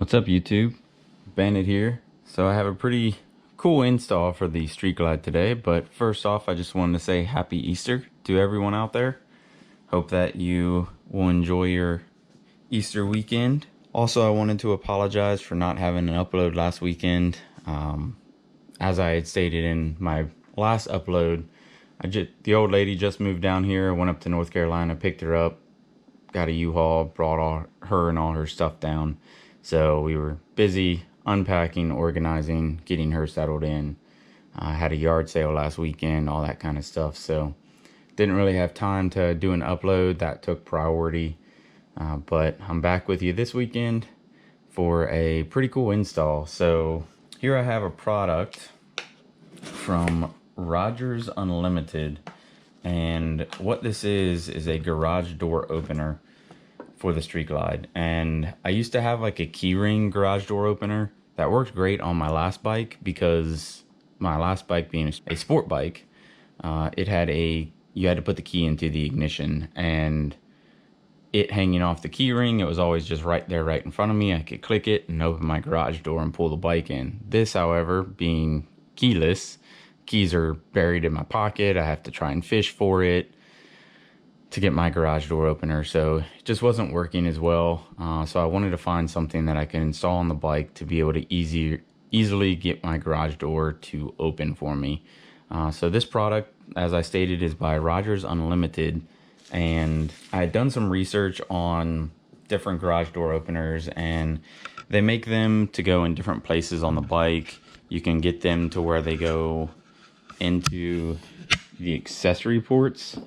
What's up, YouTube? Bandit here. So I have a pretty cool install for the Street Glide today, but first off I just wanted to say happy Easter to everyone out there. Hope that you will enjoy your Easter weekend. Also, I wanted to apologize for not having an upload last weekend. As I had stated in my last upload, the old lady just moved down here. I went up to North Carolina, picked her up, got a U-Haul, brought her and all her stuff down. So we were busy unpacking, organizing, getting her settled in. I had a yard sale last weekend, all that kind of stuff. So didn't really have time to do an upload. That took priority. But I'm back with you this weekend for a pretty cool install. So here I have a product from Rogers Unlimited. And what this is a garage door opener for the Street Glide. And I used to have like a keyring garage door opener that worked great on my last bike, because my last bike being a sport bike, you had to put the key into the ignition, and it hanging off the key ring, it was always just right there, right in front of me. I could click it and open my garage door and pull the bike in. This, however, being keyless, keys are buried in my pocket. I have to try and fish for it to get my garage door opener, so it just wasn't working as well. So I wanted to find something that I could install on the bike to be able to easily get my garage door to open for me. So this product, as I stated, is by Rogers Unlimited, and I had done some research on different garage door openers, and they make them to go in different places on the bike. You can get them to where they go into the accessory ports,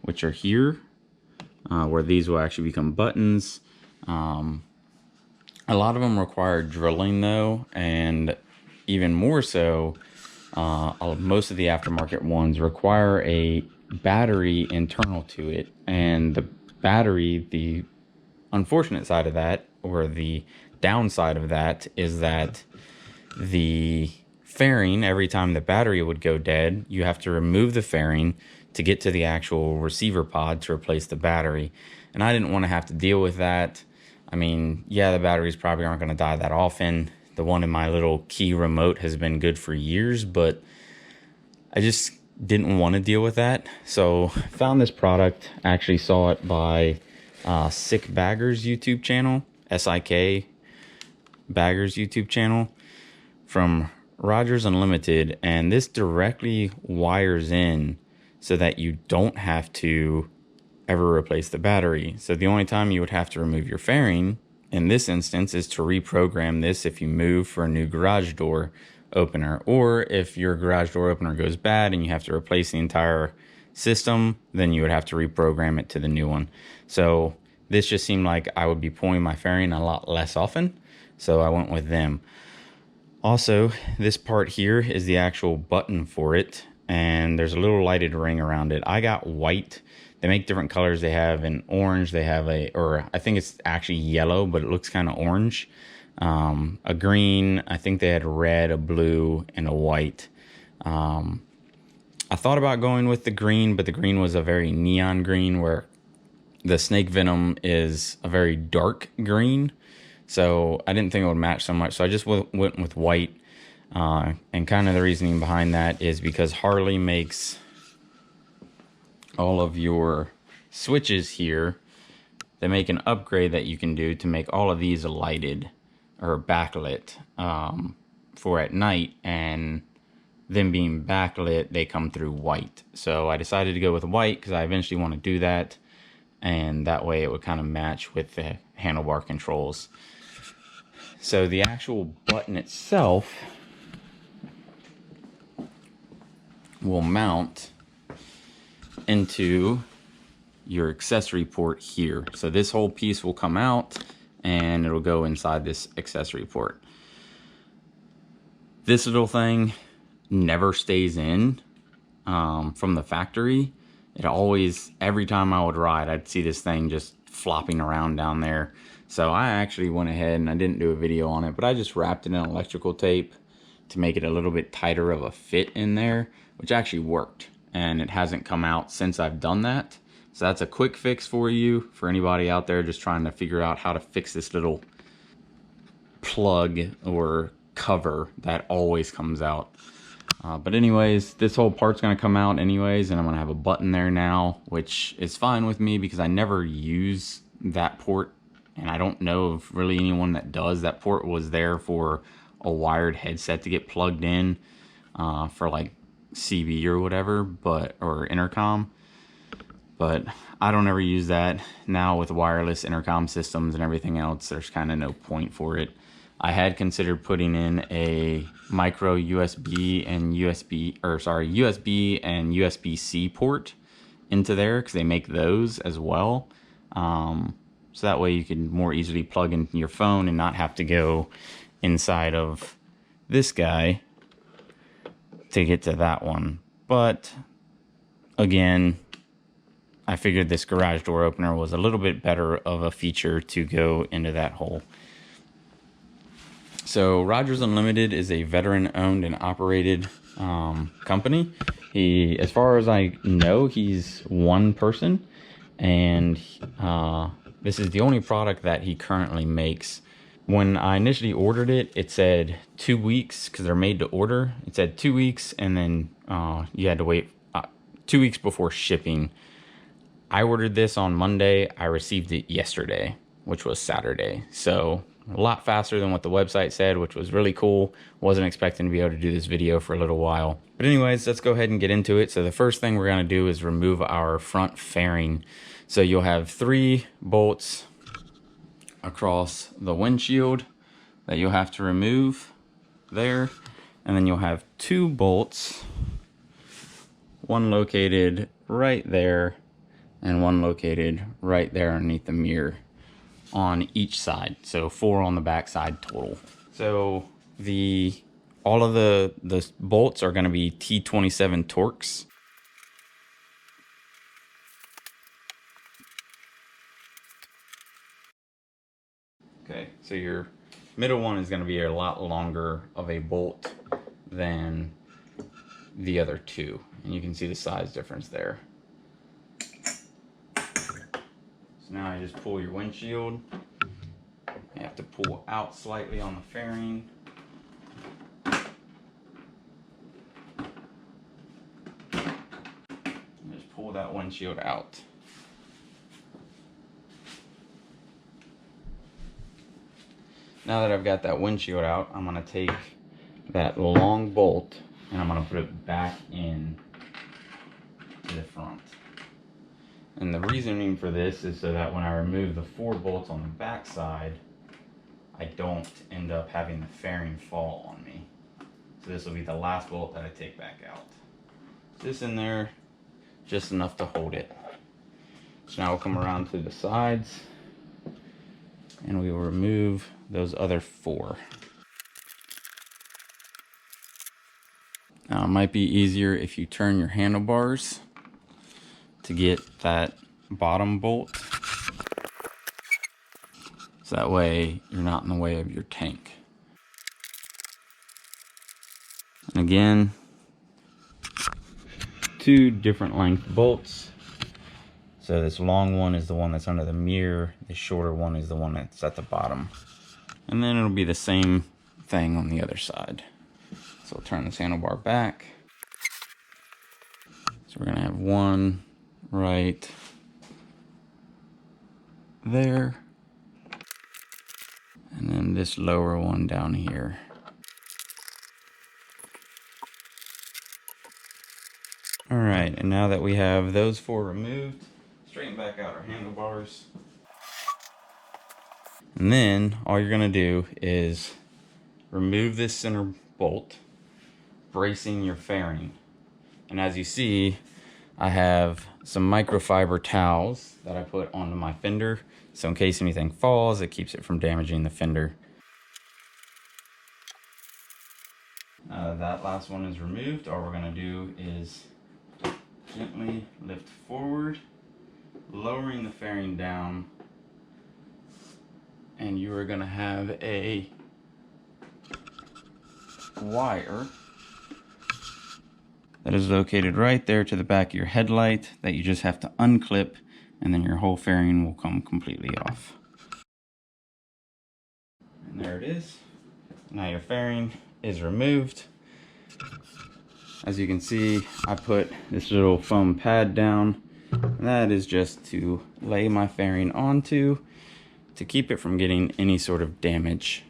which are here, where these will actually become buttons. A lot of them require drilling though, and even more so, most of the aftermarket ones require a battery internal to it. And the battery, the unfortunate side of that, or the downside of that, is that the fairing, every time the battery would go dead, you have to remove the fairing to get to the actual receiver pod to replace the battery. And I didn't want to have to deal with that. I mean, yeah, the batteries probably aren't going to die that often. The one in my little key remote has been good for years, but I just didn't want to deal with that. So found this product, actually saw it by Sick Baggers YouTube channel, SIK Baggers YouTube channel, from Rogers Unlimited, and this directly wires in so that you don't have to ever replace the battery. So the only time you would have to remove your fairing in this instance is to reprogram this if you move for a new garage door opener, or if your garage door opener goes bad and you have to replace the entire system, then you would have to reprogram it to the new one. So this just seemed like I would be pulling my fairing a lot less often, so I went with them. Also, this part here is the actual button for it, and there's a little lighted ring around it. I got white. They make different colors. They have an orange. They have or I think it's actually yellow, but it looks kind of orange. A green. I think they had a red, a blue, and a white. I thought about going with the green, but the green was a very neon green, where the snake venom is a very dark green. So I didn't think it would match so much. So I just went with white. And kind of the reasoning behind that is because Harley makes all of your switches here. They make an upgrade that you can do to make all of these lighted or backlit for at night, and them being backlit, they come through white. So I decided to go with white because I eventually want to do that, and that way it would kind of match with the handlebar controls. So the actual button itself will mount into your accessory port here. So this whole piece will come out and it'll go inside this accessory port. This little thing never stays in from the factory. It always, every time I would ride, I'd see this thing just flopping around down there. So I actually went ahead and I didn't do a video on it, but I just wrapped it in electrical tape to make it a little bit tighter of a fit in there, which actually worked, and it hasn't come out since I've done that. So that's a quick fix for you, for anybody out there just trying to figure out how to fix this little plug or cover that always comes out. But anyways, this whole part's going to come out anyways, and I'm going to have a button there now, which is fine with me because I never use that port, and I don't know of really anyone that does. That port was there for a wired headset to get plugged in for like CB or whatever, or intercom. But I don't ever use that. Now with wireless intercom systems and everything else, there's kind of no point for it. I had considered putting in a micro USB and USB and USB-C port into there, because they make those as well. So that way you can more easily plug in your phone and not have to go inside of this guy to get to that one. But again, I figured this garage door opener was a little bit better of a feature to go into that hole. So Rogers Unlimited is a veteran-owned and operated company. As far as I know, he's one person, and this is the only product that he currently makes. When I initially ordered it, it said 2 weeks, because they're made to order. It said 2 weeks, and then you had to wait 2 weeks before shipping. I ordered this on Monday. I received it yesterday, which was Saturday. So a lot faster than what the website said, which was really cool. Wasn't expecting to be able to do this video for a little while. But anyways, let's go ahead and get into it. So the first thing we're going to do is remove our front fairing. So you'll have 3 bolts across the windshield that you'll have to remove there. And then you'll have 2 bolts, one located right there and one located right there underneath the mirror on each side. So 4 on the back side total. So all of the bolts are going to be T27 Torx. Okay, so your middle one is going to be a lot longer of a bolt than the other 2, and you can see the size difference there. So now you just pull your windshield. You have to pull out slightly on the fairing. And just pull that windshield out. Now that I've got that windshield out, I'm going to take that long bolt and I'm going to put it back in to the front. And the reasoning for this is so that when I remove the 4 bolts on the back side, I don't end up having the fairing fall on me. So this will be the last bolt that I take back out. This in there, just enough to hold it. So now we'll come around to the sides and we will remove those other 4. Now it might be easier if you turn your handlebars to get that bottom bolt, so that way you're not in the way of your tank. And again, 2 different length bolts. So this long one is the one that's under the mirror, the shorter one is the one that's at the bottom. And then it'll be the same thing on the other side. So I'll turn this handlebar back. So we're gonna have one right there, and then this lower one down here. All right, and now that we have those 4 removed, straighten back out our handlebars. And then all you're gonna do is remove this center bolt, bracing your fairing. And as you see, I have some microfiber towels that I put onto my fender. So in case anything falls, it keeps it from damaging the fender. That last one is removed. All we're gonna do is gently lift forward, lowering the fairing down, and you are gonna have a wire that is located right there to the back of your headlight that you just have to unclip, and then your whole fairing will come completely off. And there it is. Now your fairing is removed. As you can see, I put this little foam pad down. And that is just to lay my fairing onto to keep it from getting any sort of damage.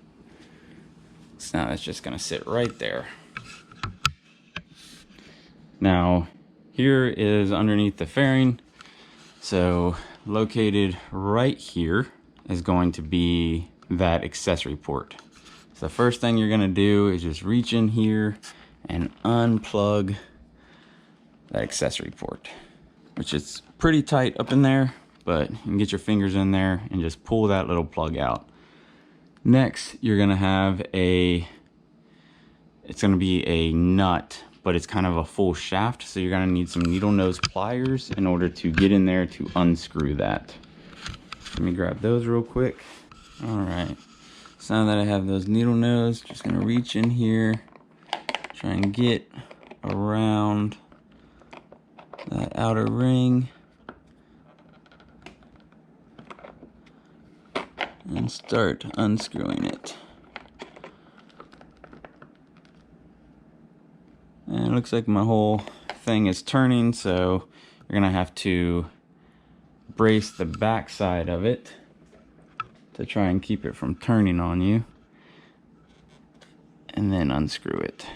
So now it's just gonna sit right there. Now, here is underneath the fairing. So located right here is going to be that accessory port. So the first thing you're gonna do is just reach in here and unplug that accessory port, which is pretty tight up in there, but you can get your fingers in there and just pull that little plug out. Next, you're gonna have it's gonna be a nut, but it's kind of a full shaft, so you're gonna need some needle nose pliers in order to get in there to unscrew that. Let me grab those real quick. All right, so now that I have those needle nose, just gonna reach in here, try and get around that outer ring and start unscrewing it. And it looks like my whole thing is turning, so you're gonna have to brace the back side of it to try and keep it from turning on you, and then unscrew it.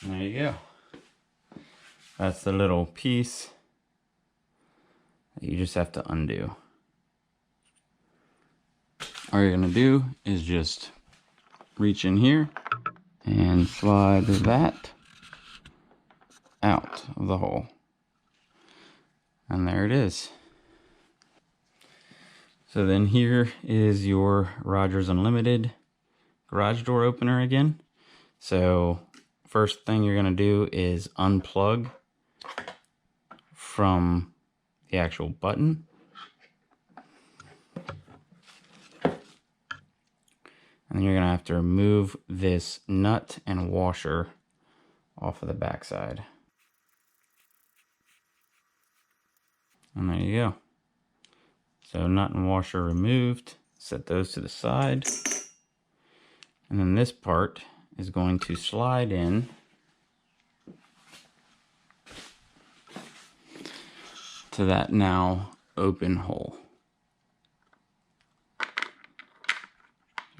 And there you go. That's the little piece that you just have to undo. All you're gonna do is just reach in here and slide that out of the hole. And there it is. So then here is your Rogers Unlimited garage door opener again. So first thing you're gonna do is unplug from the actual button. And then you're gonna have to remove this nut and washer off of the back side. And there you go. So nut and washer removed. Set those to the side. And then this part is going to slide in to that now open hole.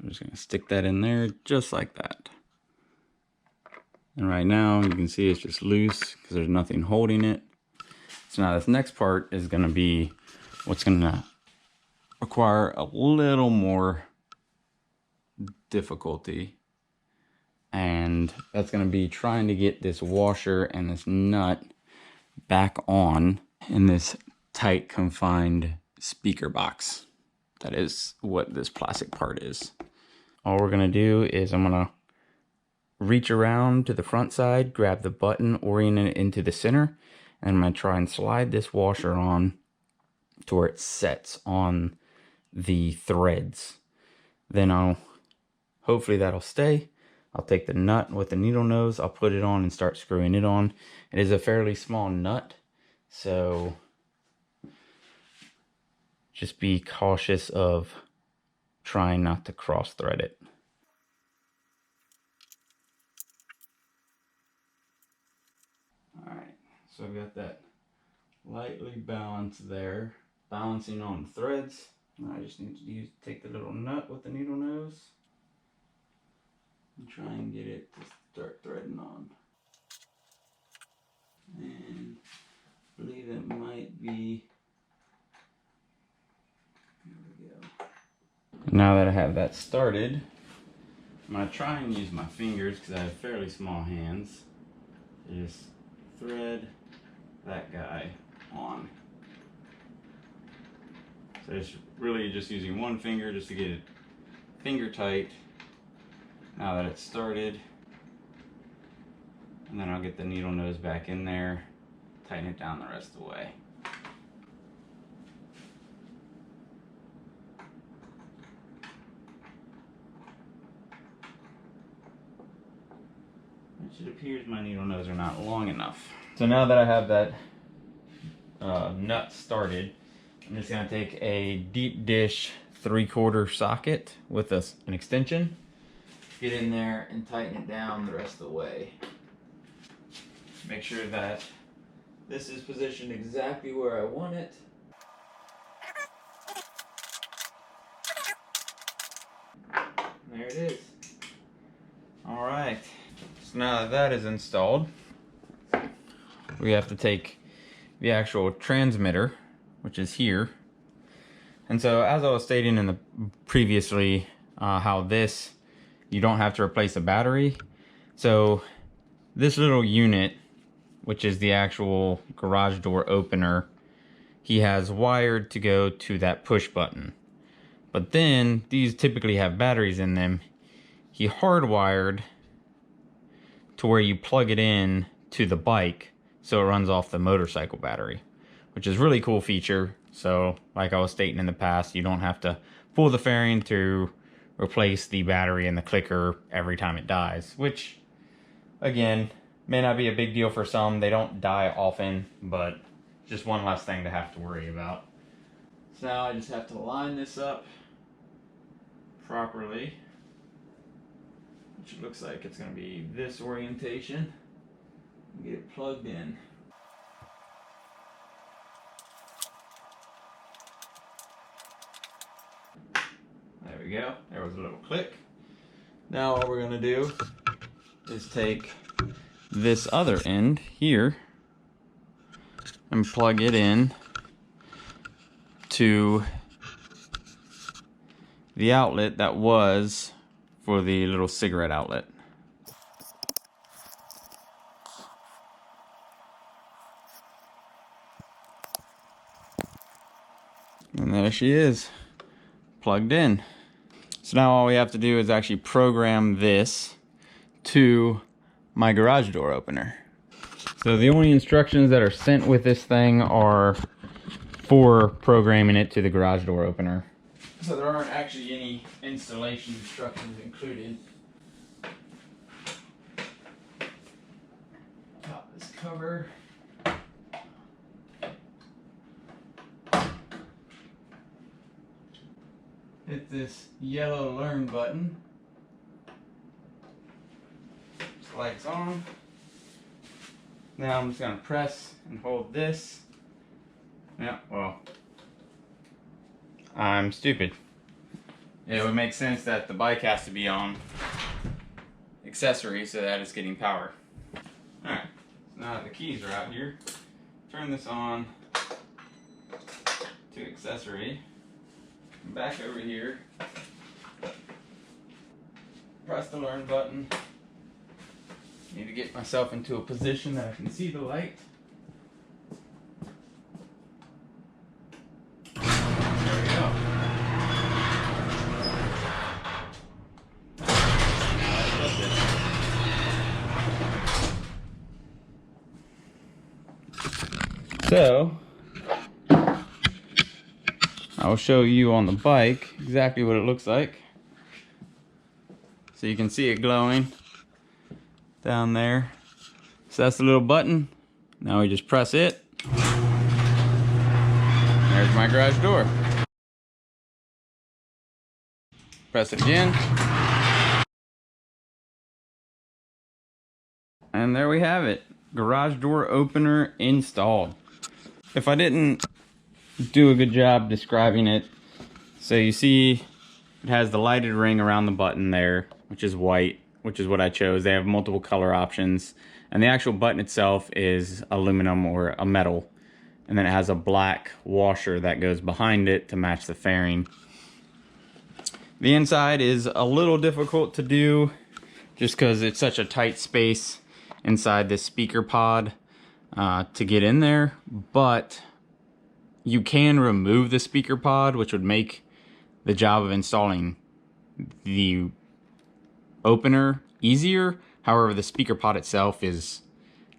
I'm just gonna stick that in there just like that. And right now you can see it's just loose because there's nothing holding it. So now this next part is gonna be what's gonna require a little more difficulty. And that's gonna be trying to get this washer and this nut back on in this tight confined speaker box. That is what this plastic part is. All we're gonna do is I'm gonna reach around to the front side, grab the button, orient it into the center, and I'm gonna try and slide this washer on to where it sets on the threads. Then hopefully that'll stay. I'll take the nut with the needle nose, I'll put it on and start screwing it on. It is a fairly small nut, so just be cautious of trying not to cross thread it. Alright, so I've got that lightly balanced there, balancing on the threads. Now I just need to take the little nut with the needle nose and try and get it to start threading on. And I believe it might be, here we go. Now that I have that started, I'm going to try and use my fingers because I have fairly small hands. Just thread that guy on. So it's really just using one finger just to get it finger tight. Now that it's started, and then I'll get the needle nose back in there, tighten it down the rest of the way. It appears my needle nose are not long enough. So now that I have that nut started, I'm just going to take a deep dish 3/4 socket with an extension, get in there and tighten it down the rest of the way. Make sure that this is positioned exactly where I want it. There it is. All right, so now that that is installed, we have to take the actual transmitter, which is here. And so as I was stating in the previously, how this, you don't have to replace a battery. So this little unit, which is the actual garage door opener, he has wired to go to that push button. But then these typically have batteries in them. He hardwired to where you plug it in to the bike so it runs off the motorcycle battery, which is a really cool feature. So like I was stating in the past, you don't have to pull the fairing to replace the battery in the clicker every time it dies, which again may not be a big deal for some. They don't die often, but just one less thing to have to worry about. So now I just have to line this up properly, which looks like it's going to be this orientation. Get it plugged in. There we go. There was a little click. Now all we're going to do is take this other end here and plug it in to the outlet that was for the little cigarette outlet. And there she is, plugged in. So now all we have to do is actually program this to my garage door opener. So the only instructions that are sent with this thing are for programming it to the garage door opener. So there aren't actually any installation instructions included. Pop this cover. Hit this yellow learn button. This light's on. Now I'm just going to press and hold this. Yeah, well, I'm stupid. It would make sense that the bike has to be on accessory so that it's getting power. Alright, so now that the keys are out here, turn this on to accessory. Back over here, press the learn button. Need to get myself into a position that I can see the light. There we go. So I'll show you on the bike exactly what it looks like. So you can see it glowing down there. So that's the little button. Now we just press it. There's my garage door. Press it again. And there we have it. Garage door opener installed. If I didn't do a good job describing it, so you see it has the lighted ring around the button there, which is white, which is what I chose. They have multiple color options, and the actual button itself is aluminum or a metal, and then it has a black washer that goes behind it to match the fairing. The inside is a little difficult to do just because it's such a tight space inside this speaker pod to get in there, but you can remove the speaker pod, which would make the job of installing the opener easier. However, the speaker pod itself is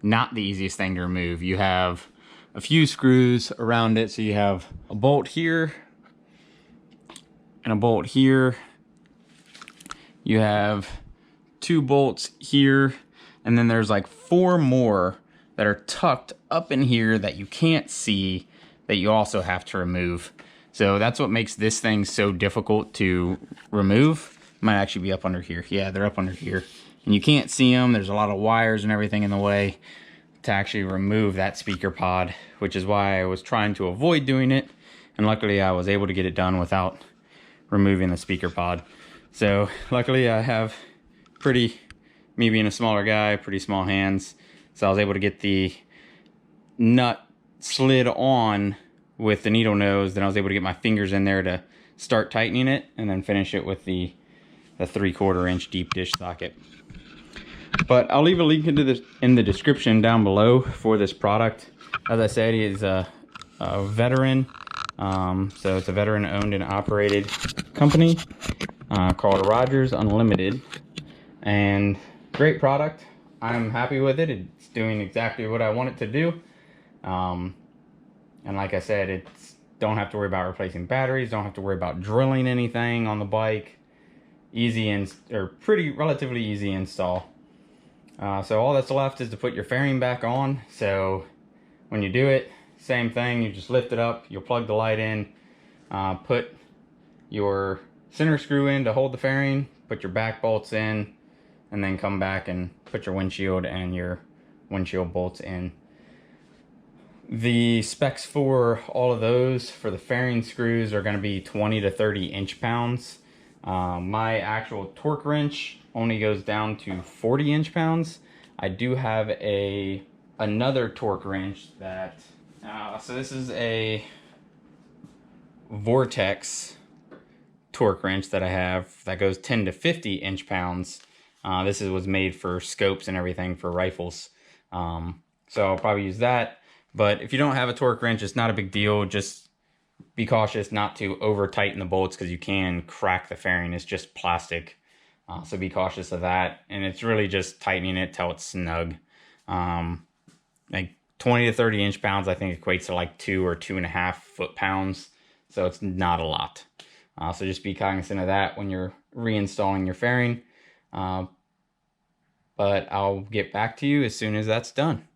not the easiest thing to remove. You have a few screws around it, so you have a bolt here and a bolt here. You have 2 bolts here, and then there's like 4 more that are tucked up in here that you can't see, that you also have to remove. So that's what makes this thing so difficult to remove. Might actually be up under here. Yeah, they're up under here. And you can't see them. There's a lot of wires and everything in the way to actually remove that speaker pod, which is why I was trying to avoid doing it. And luckily I was able to get it done without removing the speaker pod. So luckily I have me being a smaller guy, pretty small hands. So I was able to get the nut slid on with the needle nose. Then I was able to get my fingers in there to start tightening it and then finish it with the 3/4 inch deep dish socket. But I'll leave a link in the description down below for this product. As I said, it is a veteran. So it's a veteran owned and operated company called Rogers Unlimited. And great product. I'm happy with it. It's doing exactly what I want it to do. And like I said, it's don't have to worry about replacing batteries, don't have to worry about drilling anything on the bike. Relatively easy install. So all that's left is to put your fairing back on. So when you do it, same thing, you just lift it up, you'll plug the light in, put your center screw in to hold the fairing, put your back bolts in, and then come back and put your windshield and your windshield bolts in. The specs for all of those, for the fairing screws, are going to be 20 to 30 inch-pounds. My actual torque wrench only goes down to 40 inch-pounds. I do have another torque wrench that, so this is a Vortex torque wrench that I have that goes 10 to 50 inch-pounds. This was made for scopes and everything for rifles. So I'll probably use that. But if you don't have a torque wrench, it's not a big deal. Just be cautious not to over tighten the bolts because you can crack the fairing. It's just plastic. So be cautious of that. And it's really just tightening it till it's snug. Like 20 to 30 inch-pounds, I think equates to like 2 or 2.5 foot-pounds. So it's not a lot. So just be cognizant of that when you're reinstalling your fairing. But I'll get back to you as soon as that's done.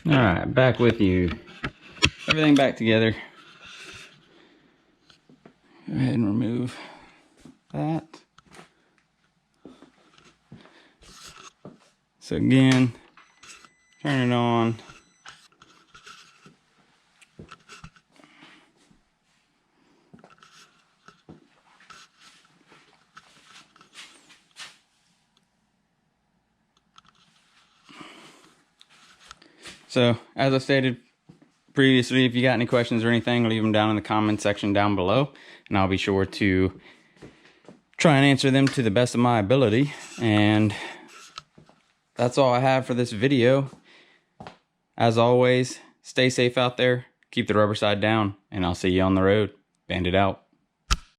All right, back with you. Everything back together. Go ahead and remove that. So again, turn it on. So, as I stated previously, if you got any questions or anything, leave them down in the comment section down below, and I'll be sure to try and answer them to the best of my ability. And that's all I have for this video. As always, stay safe out there, keep the rubber side down, and I'll see you on the road. Bandit out.